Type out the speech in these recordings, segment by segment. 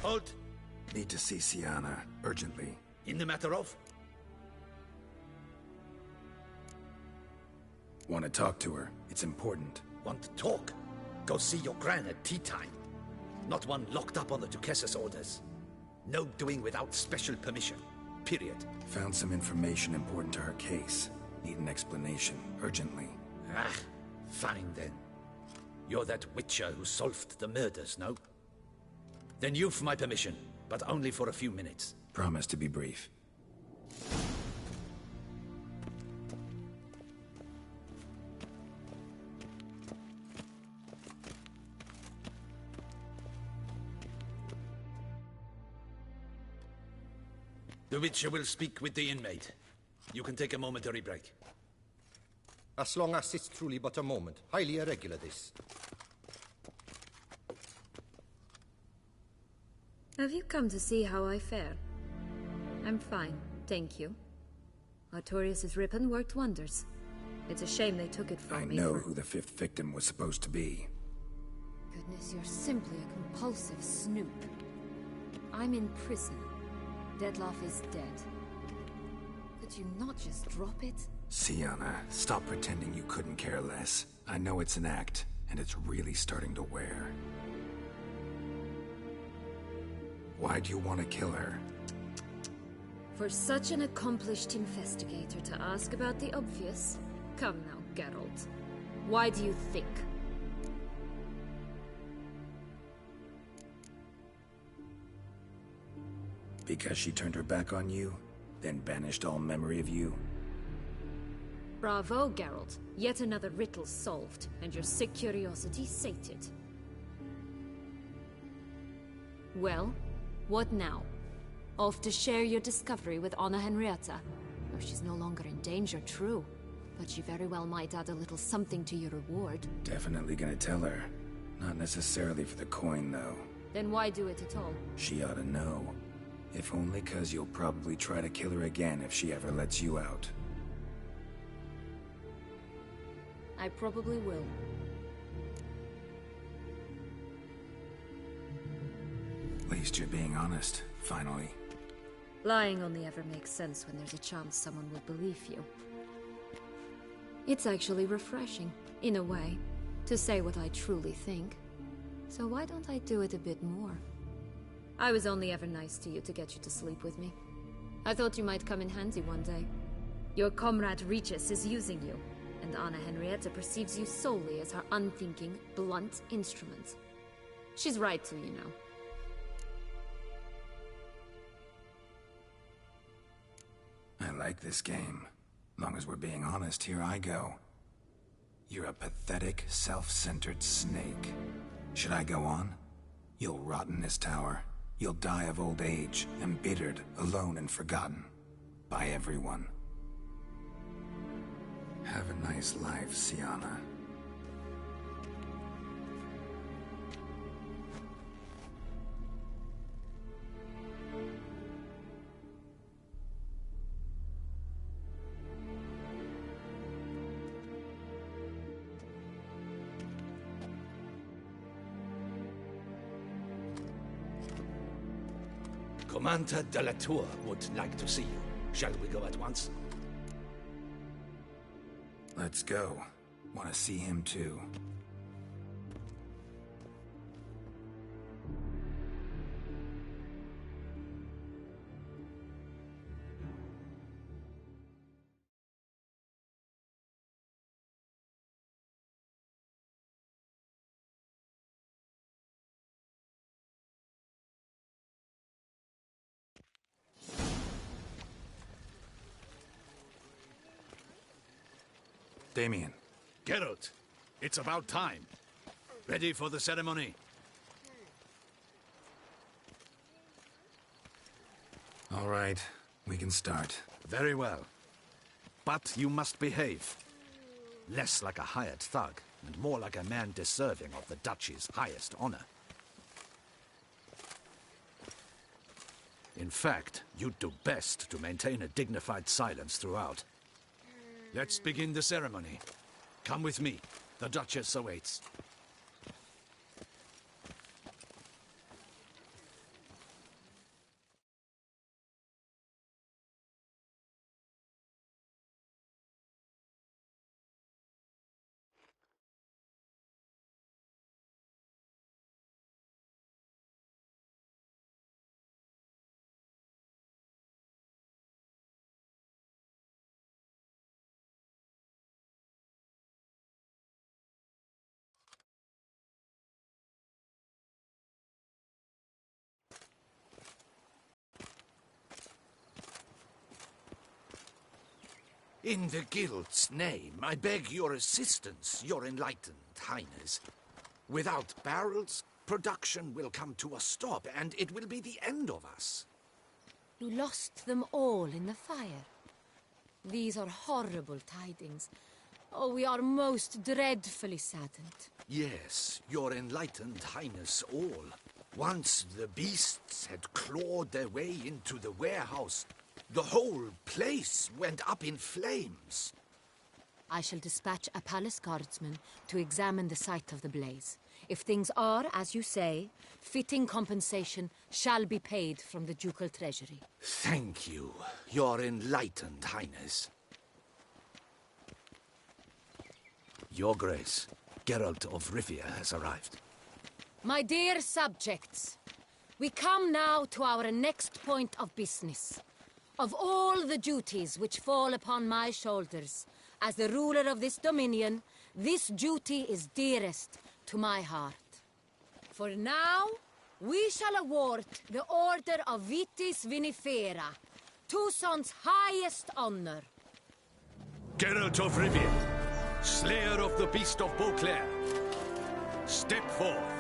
Halt! Need to see Sienna, urgently. In the matter of? Want to talk to her. It's important. Want to talk? Go see your gran at tea time. Not one locked up on the Duchess's orders. No doing without special permission. Period. Found some information important to her case. Need an explanation, urgently. Ah, fine then. You're that witcher who solved the murders, no? Then you've my permission, but only for a few minutes. Promise to be brief. The Witcher will speak with the inmate. You can take a momentary break. As long as it's truly but a moment. Highly irregular, this. Have you come to see how I fare? I'm fine, thank you. Artorius' ribbon worked wonders. It's a shame they took it from me. I know who the fifth victim was supposed to be. Goodness, you're simply a compulsive snoop. I'm in prison. Dettlaff is dead. Could you not just drop it? Sienna, stop pretending you couldn't care less. I know it's an act, and it's really starting to wear. Why do you want to kill her? For such an accomplished investigator to ask about the obvious? Come now, Geralt. Why do you think? Because she turned her back on you, then banished all memory of you? Bravo, Geralt. Yet another riddle solved, and your sick curiosity sated. Well, what now? Off to share your discovery with Anna Henrietta? Oh, she's no longer in danger, true. But she very well might add a little something to your reward. Definitely gonna tell her. Not necessarily for the coin, though. Then why do it at all? She ought to know. If only 'cause you'll probably try to kill her again if she ever lets you out. I probably will. At least you're being honest, finally. Lying only ever makes sense when there's a chance someone will believe you. It's actually refreshing, in a way, to say what I truly think. So why don't I do it a bit more? I was only ever nice to you to get you to sleep with me. I thought you might come in handy one day. Your comrade Regis is using you, and Anna Henrietta perceives you solely as her unthinking, blunt instrument. She's right to, you know. I like this game. Long as we're being honest, here I go. You're a pathetic, self-centered snake. Should I go on? You'll rot in this tower. You'll die of old age, embittered, alone and forgotten. By everyone. Have a nice life, Sienna. Commander de la Tour would like to see you. Shall we go at once? Let's go. Want to see him too. Damien. Geralt, it's about time. Ready for the ceremony? All right, we can start. Very well. But you must behave. Less like a hired thug, and more like a man deserving of the Duchy's highest honor. In fact, you'd do best to maintain a dignified silence throughout. Let's begin the ceremony. Come with me. The Duchess awaits. In the Guild's name, I beg your assistance, your enlightened highness. Without barrels, production will come to a stop, and it will be the end of us. You lost them all in the fire. These are horrible tidings. Oh, we are most dreadfully saddened. Yes, your enlightened highness all. Once the beasts had clawed their way into the warehouse, the whole place went up in flames. I shall dispatch a palace guardsman to examine the site of the blaze. If things are, as you say, fitting compensation shall be paid from the ducal treasury. Thank you, your enlightened highness. Your Grace, Geralt of Rivia has arrived. My dear subjects, we come now to our next point of business. Of all the duties which fall upon my shoulders, as the ruler of this dominion, this duty is dearest to my heart. For now, we shall award the Order of Vitis Vinifera, Tucson's highest honor. Geralt of Rivia, slayer of the beast of Beauclair, step forth.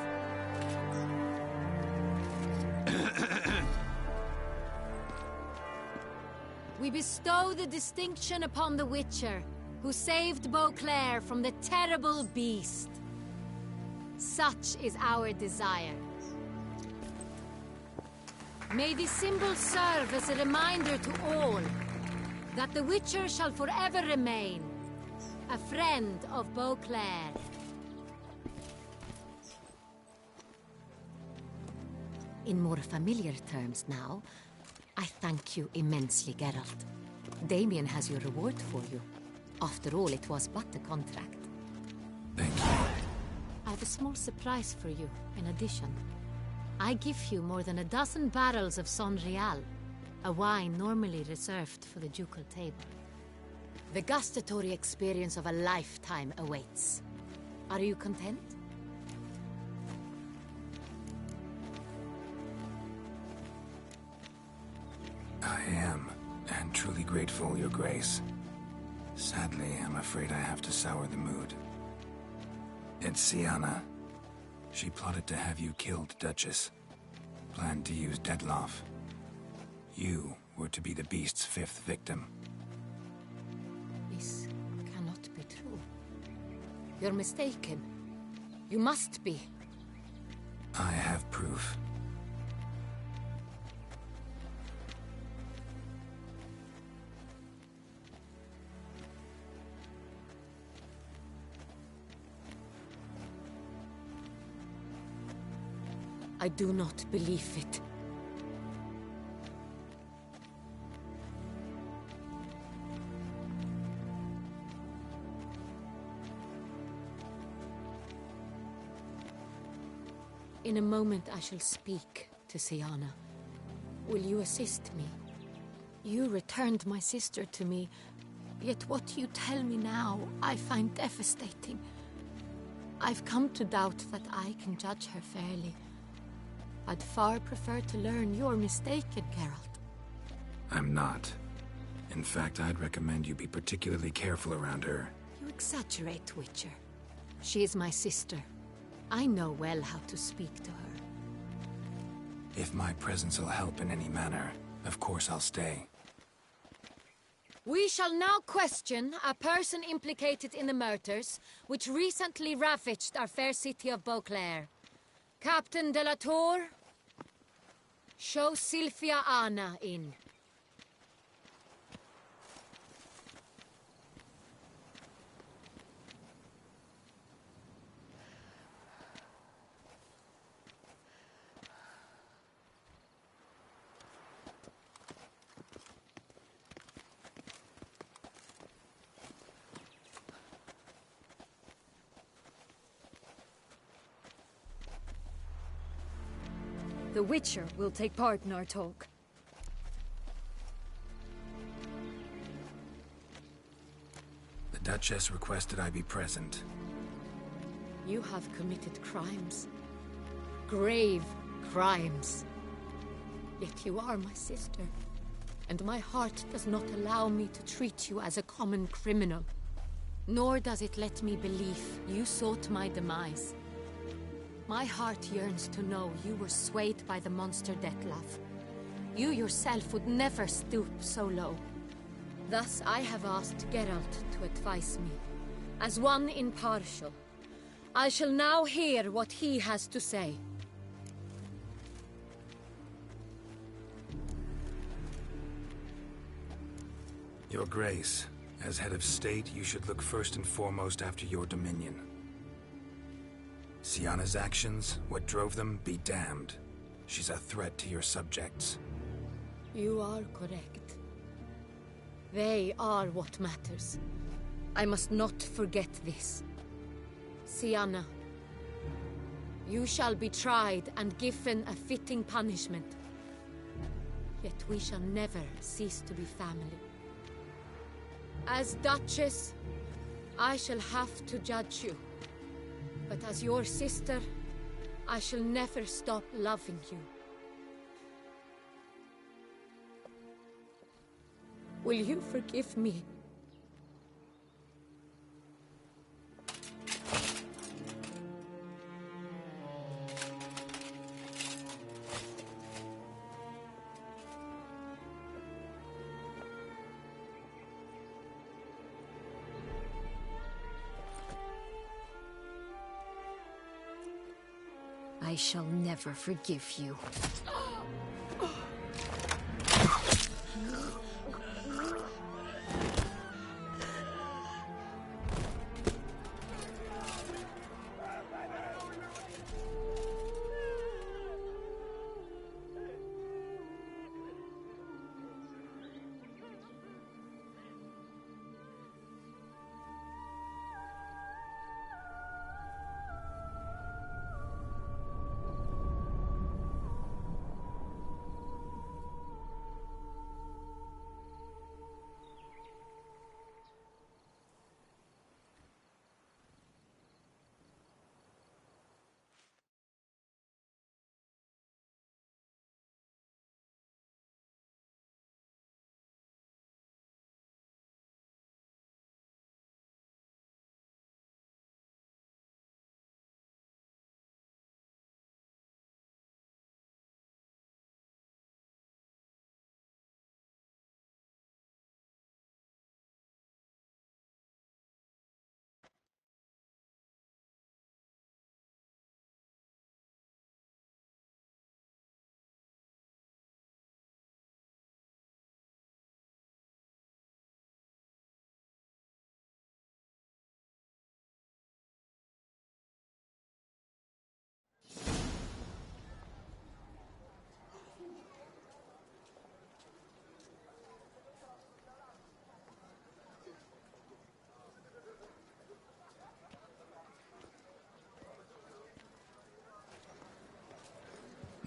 We bestow the distinction upon the Witcher, who saved Beauclair from the terrible beast. Such is our desire. May this symbol serve as a reminder to all that the Witcher shall forever remain a friend of Beauclair. In more familiar terms now, I thank you immensely, Geralt. Damien has your reward for you. After all, it was but a contract. Thank you. I have a small surprise for you, in addition. I give you more than a dozen barrels of Son Real, a wine normally reserved for the ducal table. The gustatory experience of a lifetime awaits. Are you content? I am, and truly grateful, Your Grace. Sadly, I'm afraid I have to sour the mood. It's Syanna. She plotted to have you killed, Duchess. Planned to use Dettlaff. You were to be the beast's fifth victim. This cannot be true. You're mistaken. You must be. I have proof. I do not believe it. In a moment I shall speak to Syanna. Will you assist me? You returned my sister to me, yet what you tell me now I find devastating. I've come to doubt that I can judge her fairly. I'd far prefer to learn you're mistaken, Geralt. I'm not. In fact, I'd recommend you be particularly careful around her. You exaggerate, Witcher. She is my sister. I know well how to speak to her. If my presence will help in any manner, of course I'll stay. We shall now question a person implicated in the murders which recently ravaged our fair city of Beauclair. Captain de la Tour, show Sylvia Anna in. The Witcher will take part in our talk. The Duchess requested I be present. You have committed crimes. Grave crimes. Yet you are my sister. And my heart does not allow me to treat you as a common criminal. Nor does it let me believe you sought my demise. My heart yearns to know you were swayed by the monster Dettlaff. You yourself would never stoop so low. Thus I have asked Geralt to advise me. As one impartial, I shall now hear what he has to say. Your Grace, as head of state, you should look first and foremost after your dominion. Sienna's actions, what drove them, be damned. She's a threat to your subjects. You are correct. They are what matters. I must not forget this. Sienna, you shall be tried and given a fitting punishment. Yet we shall never cease to be family. As Duchess, I shall have to judge you. But as your sister, I shall never stop loving you. Will you forgive me? I shall never forgive you.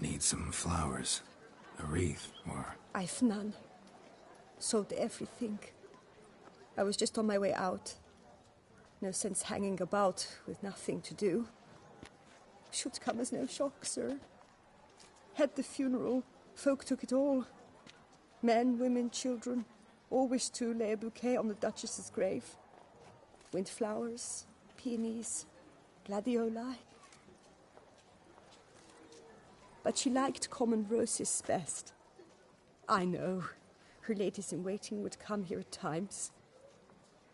Need some flowers. A wreath, or... I've none. Sold everything. I was just on my way out. No sense hanging about with nothing to do. Should come as no shock, sir. Had the funeral, folk took it all. Men, women, children, all wished to lay a bouquet on the Duchess's grave. Windflowers, peonies, gladioli. But she liked common roses best. I know, her ladies-in-waiting would come here at times.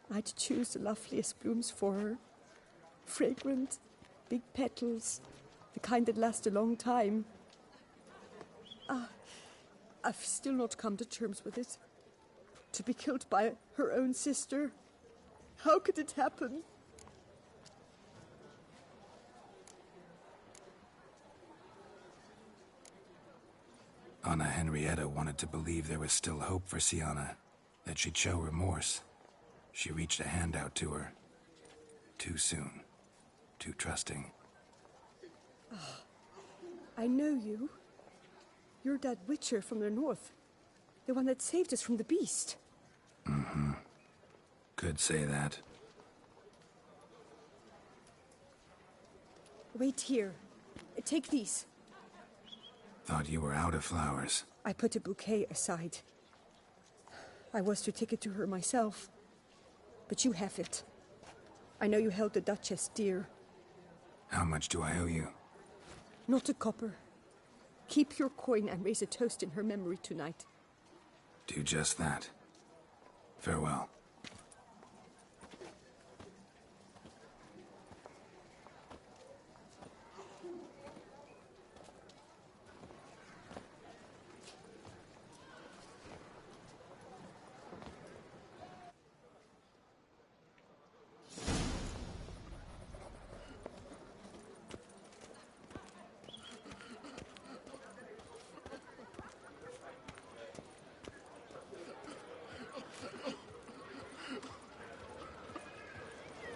I'd choose the loveliest blooms for her. Fragrant, big petals, the kind that last a long time. I've still not come to terms with it. To be killed by her own sister. How could it happen? Anna Henrietta wanted to believe there was still hope for Sienna, that she'd show remorse. She reached a hand out to her. Too soon. Too trusting. I know you. You're that witcher from the north. The one that saved us from the beast. Mm-hmm. Could say that. Wait here. Take these. Thought you were out of flowers. I put a bouquet aside. I was to take it to her myself. But you have it. I know you held the Duchess dear. How much do I owe you? Not a copper. Keep your coin and raise a toast in her memory tonight. Do just that. Farewell.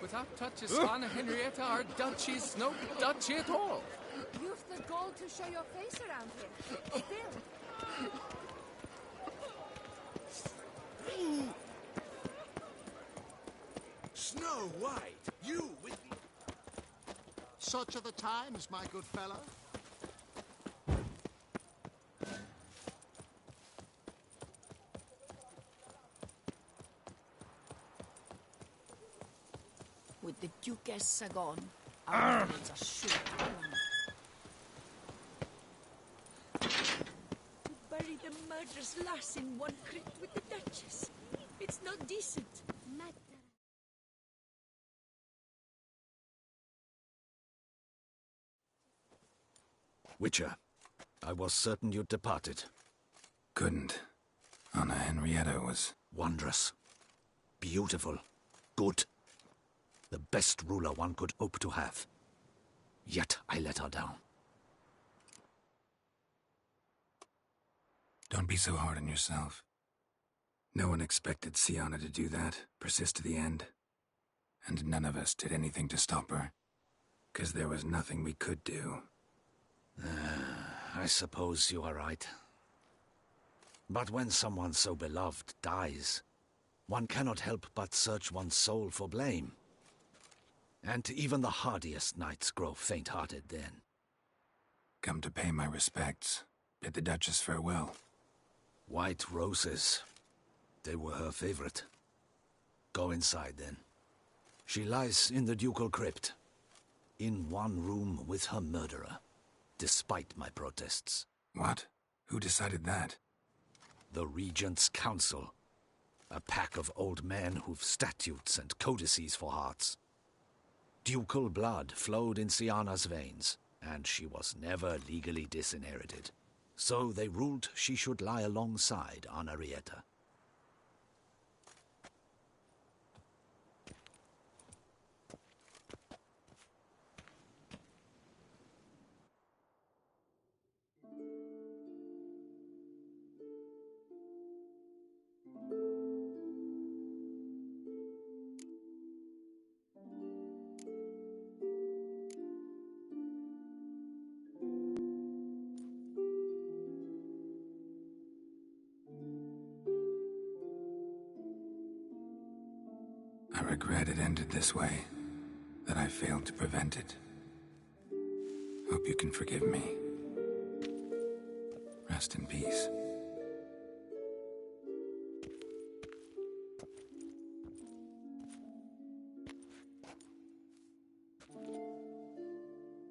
Without Duchess Anna Henrietta, our duchy is no duchy at all. You've the gold to show your face around here. Still. Snow White, you with me. Such are the times, my good fellow. With the Duchess gone, our days are sure to run. To bury the murderous lass in one crypt with the Duchess. It's not decent. Witcher, I was certain you'd departed. Couldn't. Anna Henrietta was... Wondrous. Beautiful. Good. The best ruler one could hope to have. Yet I let her down. Don't be so hard on yourself. No one expected Sienna to do that, persist to the end. And none of us did anything to stop her. 'Cause there was nothing we could do. I suppose you are right. But when someone so beloved dies, one cannot help but search one's soul for blame. And even the hardiest knights grow faint-hearted then. Come to pay my respects. Bid the Duchess farewell. White roses. They were her favorite. Go inside then. She lies in the ducal crypt. In one room with her murderer. Despite my protests. What? Who decided that? The Regent's Council. A pack of old men who've statutes and codices for hearts. Ducal blood flowed in Sienna's veins, and she was never legally disinherited. So they ruled she should lie alongside Anna Henrietta. I regret it ended this way, that I failed to prevent it. Hope you can forgive me. Rest in peace.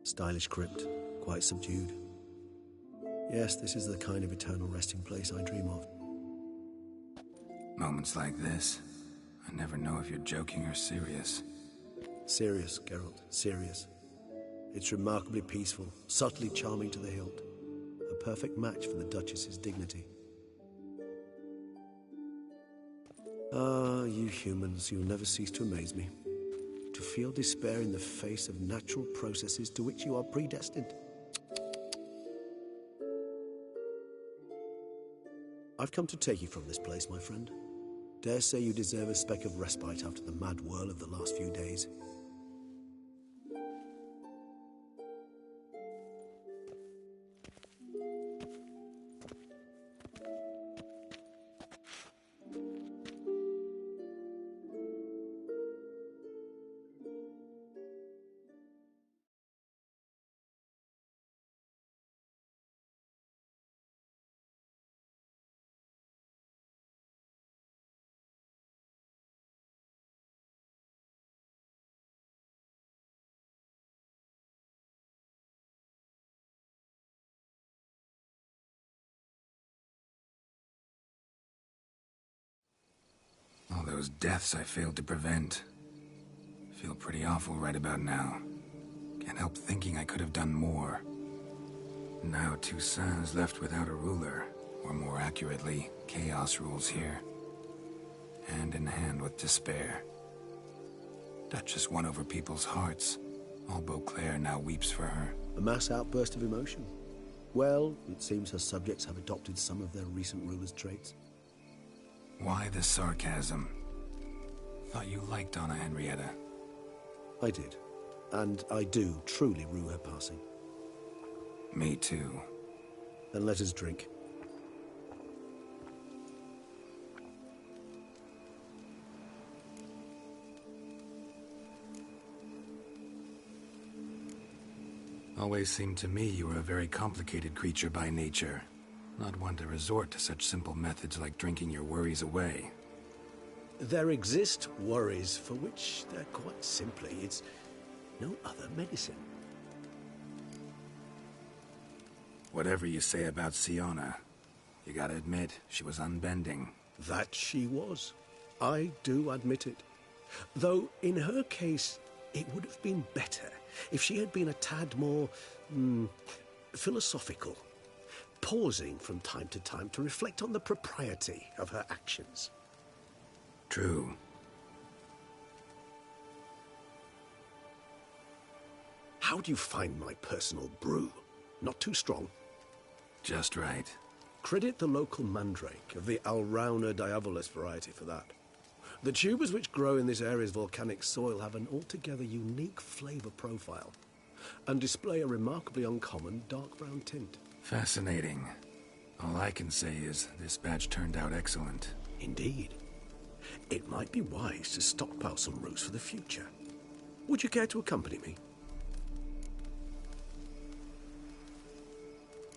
Stylish crypt, quite subdued. Yes, this is the kind of eternal resting place I dream of. Moments like this, I never know if you're joking or serious. Serious, Geralt, serious. It's remarkably peaceful, subtly charming to the hilt. A perfect match for the Duchess's dignity. Ah, you humans, you'll never cease to amaze me. To feel despair in the face of natural processes to which you are predestined. I've come to take you from this place, my friend. Dare say you deserve a speck of respite after the mad whirl of the last few days. those deaths I failed to prevent. Feel pretty awful right about now. Can't help thinking I could have done more. Now Toussaint's left without a ruler, or more accurately, chaos rules here. Hand in hand with despair. Duchess won over people's hearts. All Beauclair now weeps for her. A mass outburst of emotion. Well, it seems her subjects have adopted some of their recent ruler's traits. Why the sarcasm? Thought you liked Donna Henrietta. I did. And I do truly rue her passing. Me too. Then let us drink. Always seemed to me you were a very complicated creature by nature. Not one to resort to such simple methods like drinking your worries away. There exist worries for which they're quite simply, it's no other medicine. Whatever you say about Siona, you gotta admit, she was unbending. That she was. I do admit it. Though, in her case, it would have been better if she had been a tad more, philosophical, pausing from time to time to reflect on the propriety of her actions. True. How do you find my personal brew? Not too strong? Just right. Credit the local mandrake of the Alrauna diabolus variety for that. The tubers which grow in this area's volcanic soil have an altogether unique flavor profile and display a remarkably uncommon dark brown tint. Fascinating. All I can say is this batch turned out excellent. Indeed. It might be wise to stockpile some roots for the future. Would you care to accompany me?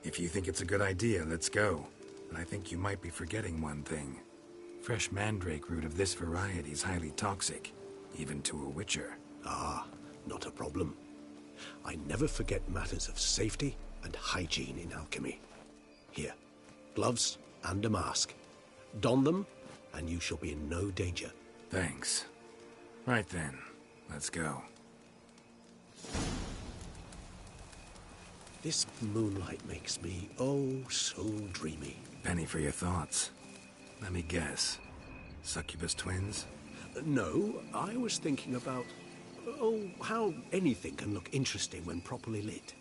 If you think it's a good idea, let's go. But I think you might be forgetting one thing. Fresh mandrake root of this variety is highly toxic, even to a witcher. Ah, not a problem. I never forget matters of safety and hygiene in alchemy. Here, gloves and a mask. Don them, and you shall be in no danger. Thanks. Right then, let's go. This moonlight makes me, oh, so dreamy. Penny for your thoughts. Let me guess. Succubus twins? No, I was thinking about, how anything can look interesting when properly lit.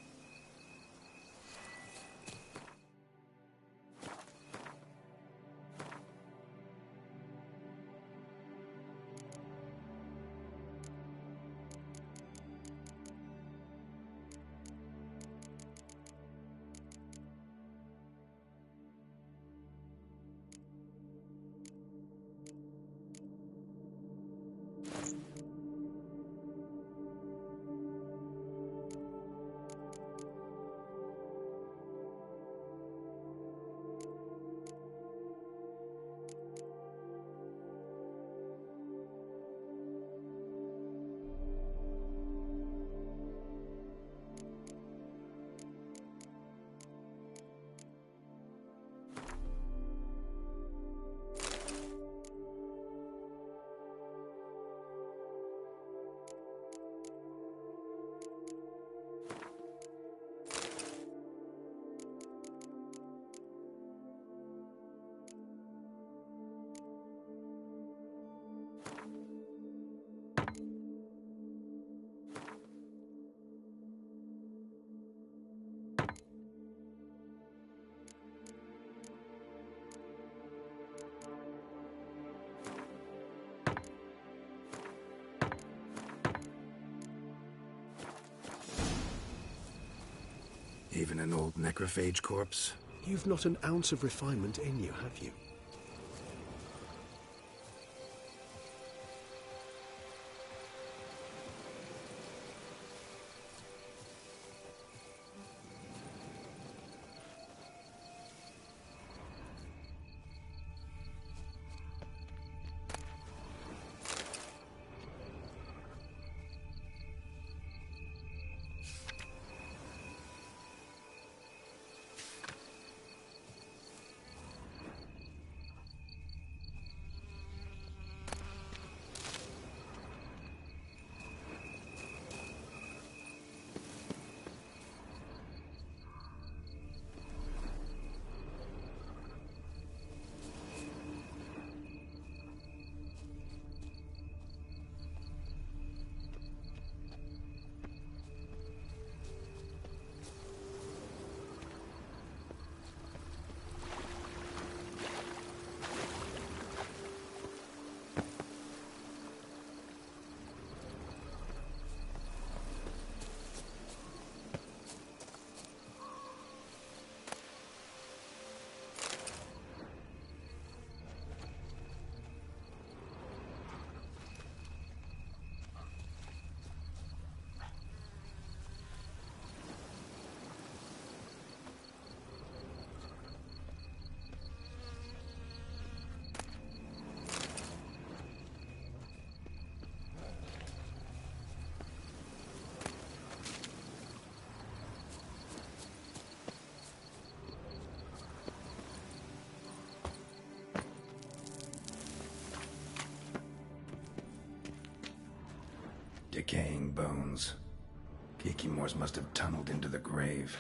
Even an old necrophage corpse? You've not an ounce of refinement in you, have you? decaying bones. Kikimores must have tunneled into the grave.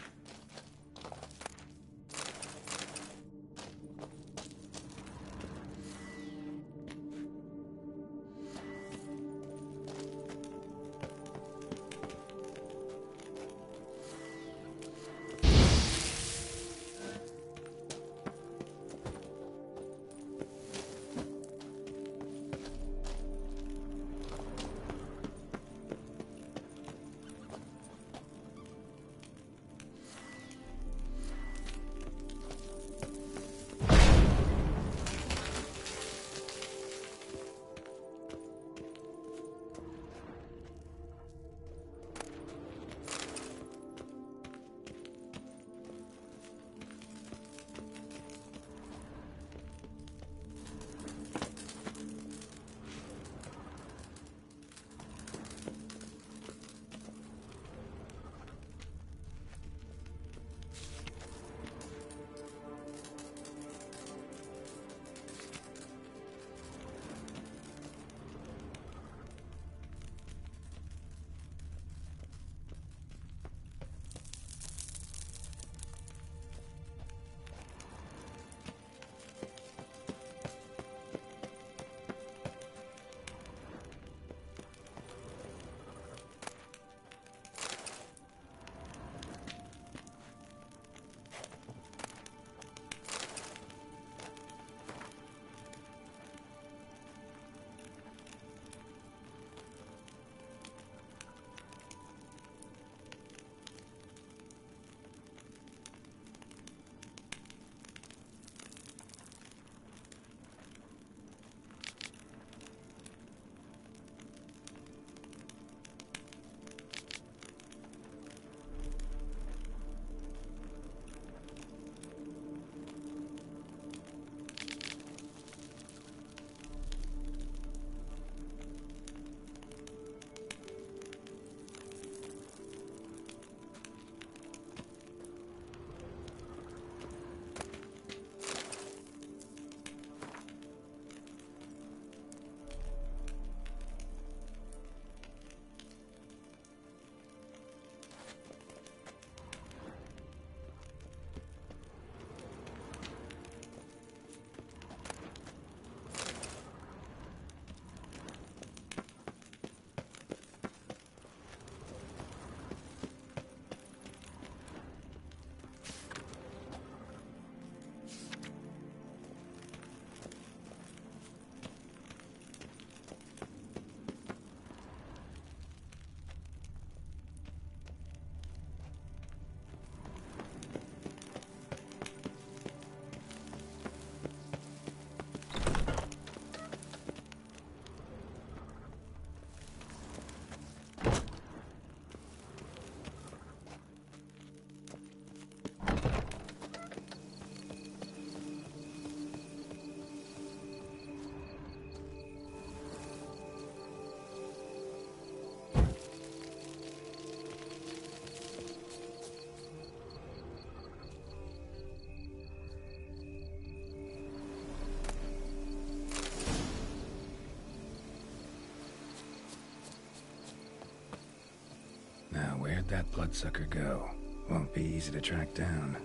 Where'd that bloodsucker go? Won't be easy to track down.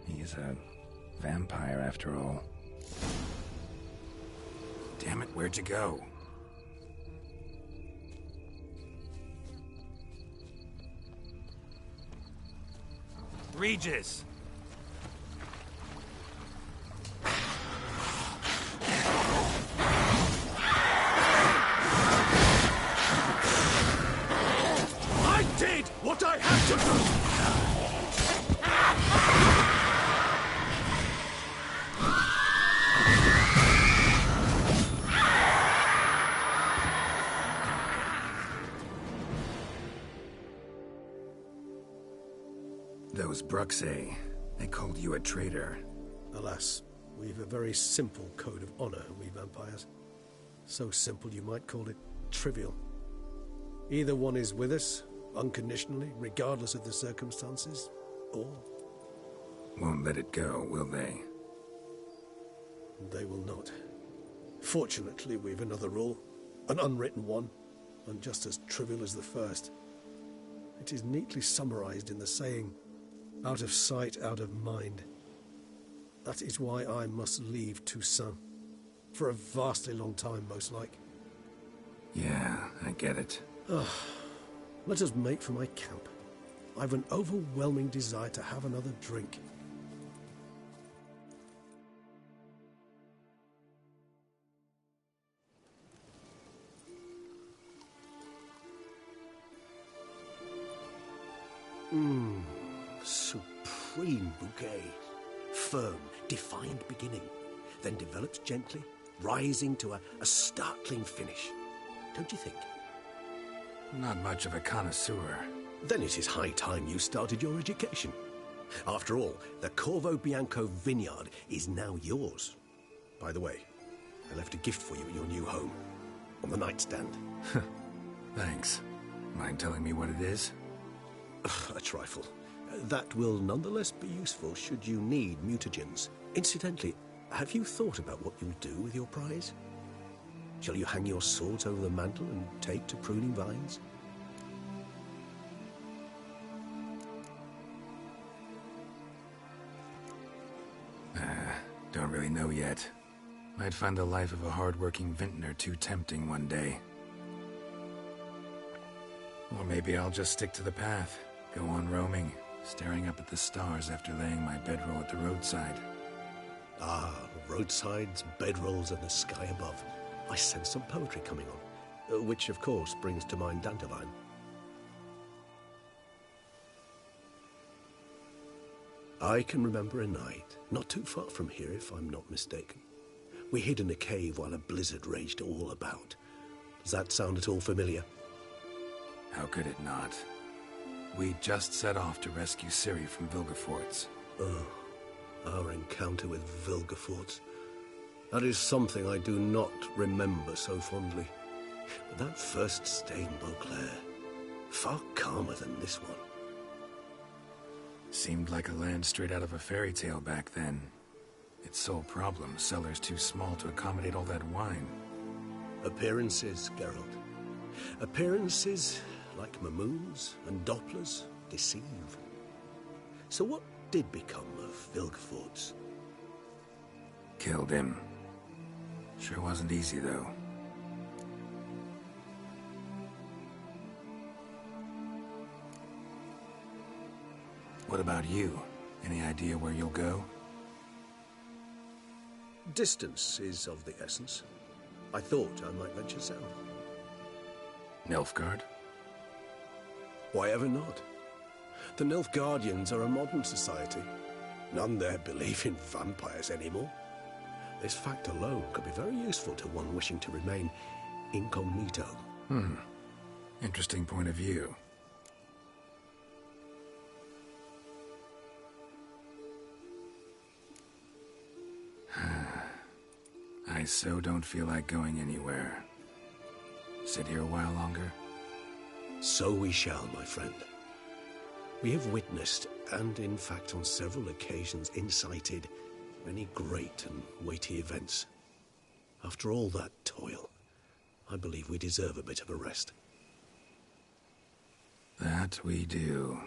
He's a vampire after all. Damn it, where'd you go? Regis! I did what I had to do! Those Bruxae, they called you a traitor. Alas, we've a very simple code of honor, we vampires. So simple you might call it trivial. Either one is with us, unconditionally, regardless of the circumstances, or... Won't let it go, will they? They will not. Fortunately, we've another rule, an unwritten one, and just as trivial as the first. It is neatly summarized in the saying, out of sight, out of mind. That is why I must leave Toussaint. For a vastly long time, most like. Yeah, I get it. Let us make for my camp. I've an overwhelming desire to have another drink. Supreme bouquet. Firm, defined beginning, then develops gently, rising to a startling finish. Don't you think? Not much of a connoisseur. Then it is high time you started your education. After all, the Corvo Bianco vineyard is now yours. By the way, I left a gift for you in your new home. On the nightstand. Thanks. Mind telling me what it is? A trifle. That will nonetheless be useful should you need mutagens. Incidentally, have you thought about what you'll do with your prize? Shall you hang your swords over the mantle and take to pruning vines? Don't really know yet. Might find the life of a hard-working vintner too tempting one day. Or maybe I'll just stick to the path, go on roaming, staring up at the stars after laying my bedroll at the roadside. Ah, roadsides, bedrolls, and the sky above. I sense some poetry coming on, which of course brings to mind Dandelion. I can remember a night, not too far from here if I'm not mistaken. We hid in a cave while a blizzard raged all about. Does that sound at all familiar? How could it not? We just set off to rescue Ciri from Vilgefortz. Oh, our encounter with Vilgefortz. That is something I do not remember so fondly. But that first stay in Beauclair, far calmer than this one. Seemed like a land straight out of a fairy tale back then. Its sole problem, cellars too small to accommodate all that wine. Appearances, Geralt. Appearances, like Mamoons and Dopplers, deceive. So what did become of Vilgefortz? Killed him. Sure wasn't easy, though. What about you? Any idea where you'll go? Distance is of the essence. I thought I might venture south. Nilfgaard? Why ever not? The Nilfgaardians are a modern society. None there believe in vampires anymore. This fact alone could be very useful to one wishing to remain incognito. Interesting point of view. I so don't feel like going anywhere. Sit here a while longer? So we shall, my friend. We have witnessed, and in fact on several occasions incited, many great and weighty events. After all that toil, I believe we deserve a bit of a rest. That we do.